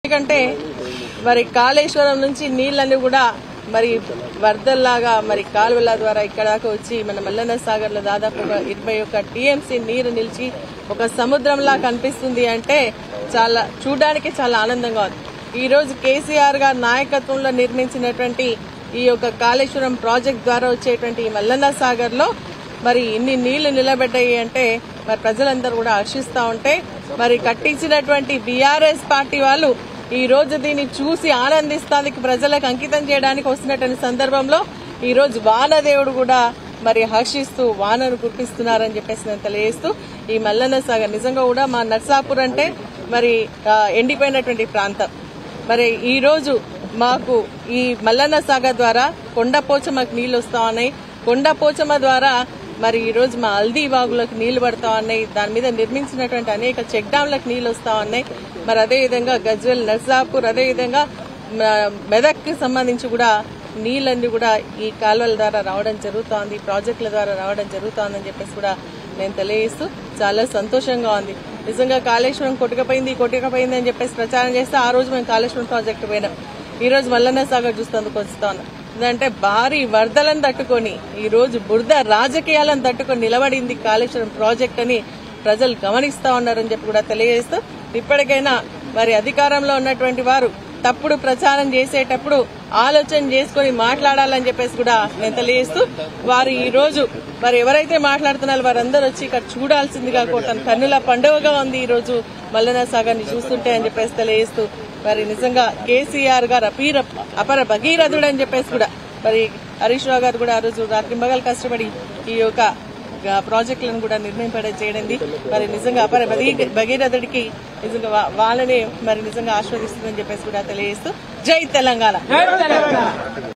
ఎందుకంటే మరి కాళేశ్వరం నుంచి నీళ్లన్నీ కూడా మరి వరదల్లాగా మరి కాలువల ద్వారా ఇక్కడ దాకా వచ్చి మన మల్లన్న సాగర్ లో దాదాపు 21 టీఎంసీ నీరు నిలిచి ఒక సముద్రంలా కనిపిస్తుంది అంటే చాలా చూడడానికి చాలా ఆనందంగా ఉంది. ఈ రోజు కేసీఆర్ గారి నాయకత్వంలో నిర్మించినటువంటి ఈ యొక్క కాళేశ్వరం ప్రాజెక్ట్ ద్వారా వచ్చేటువంటి మల్లన్న సాగర్ లో మరి ఇన్ని నీళ్లు నిలబడ్డాయి అంటే మరి ప్రజలందరూ కూడా హర్షిస్తా ఉంటే మరి కట్టించినటువంటి బీఆర్ఎస్ పార్టీ వాళ్ళు ఈ రోజు దీన్ని చూసి ఆనందిస్తానికి ప్రజలకు అంకితం చేయడానికి వస్తున్నటువంటి సందర్భంలో ఈ రోజు వానదేవుడు కూడా మరి హర్షిస్తూ వానను కురిపిస్తున్నారని చెప్పేసి నేను తెలియజేస్తూ ఈ మల్లన్న సాగర్ నిజంగా కూడా మా నర్సాపూర్ అంటే మరి ఎండిపోయినటువంటి ప్రాంతం. మరి ఈ రోజు మాకు ఈ మల్లన్న సాగర్ ద్వారా కొండపోచమ్మకు నీళ్లు వస్తా ఉన్నాయి. కొండపోచమ్మ ద్వారా మరి ఈ రోజు మా హల్దీ వాగులకు నీళ్లు పడతా ఉన్నాయి. దాని మీద నిర్మించినటువంటి అనేక చెక్ డ్యాంలకు నీళ్లు వస్తా ఉన్నాయి. మరి అదేవిధంగా గజ్వెల్, నర్సాపూర్, అదేవిధంగా మెదక్ కి సంబంధించి కూడా నీళ్లన్నీ కూడా ఈ కాలువల ద్వారా రావడం జరుగుతోంది, ప్రాజెక్టుల ద్వారా రావడం జరుగుతోందని చెప్పేసి కూడా నేను తెలియజేస్తూ చాలా సంతోషంగా ఉంది. నిజంగా కాళేశ్వరం కొట్టుకపోయింది అని చెప్పేసి ప్రచారం చేస్తే ఆ రోజు మేము కాళేశ్వరం ప్రాజెక్టు పోయినాం. ఈ రోజు మల్లన్న సాగర్ చూస్తేందుకు వస్తాను. ఎందుకంటే భారీ వరదలను తట్టుకొని ఈ రోజు బురద రాజకీయాలను తట్టుకొని నిలబడింది కాళేశ్వరం ప్రాజెక్ట్ అని ప్రజలు గమనిస్తా ఉన్నారని చెప్పి కూడా తెలియజేస్తూ ఇప్పటికైనా మరి అధికారంలో ఉన్నటువంటి వారు తప్పుడు ప్రచారం చేసేటప్పుడు ఆలోచన చేసుకుని మాట్లాడాలని చెప్పేసి కూడా నేను తెలియజేస్తూ వారు ఈ రోజు మరి ఎవరైతే మాట్లాడుతున్నారో వారందరూ వచ్చి ఇక్కడ చూడాల్సిందిగా కోరుతాను. కన్నుల పండుగగా ఉంది ఈ రోజు మల్లన్న సాగర్ ని చూస్తుంటే అని చెప్పేసి తెలియజేస్తూ మరి నిజంగా కేసీఆర్ గారు అపర భగీరథుడు అని చెప్పేసి కూడా మరి హరీష్ రావు గారు కూడా ఆ రోజు రాత్రింబగలు కష్టపడి ఈ యొక్క ప్రాజెక్టులను కూడా చేయడండి. మరి నిజంగా అపర భగీరథుడికి నిజంగా వాళ్ళని మరి నిజంగా ఆశీర్వదిస్తుందని చెప్పేసి కూడా తెలియజేస్తూ జై తెలంగాణ.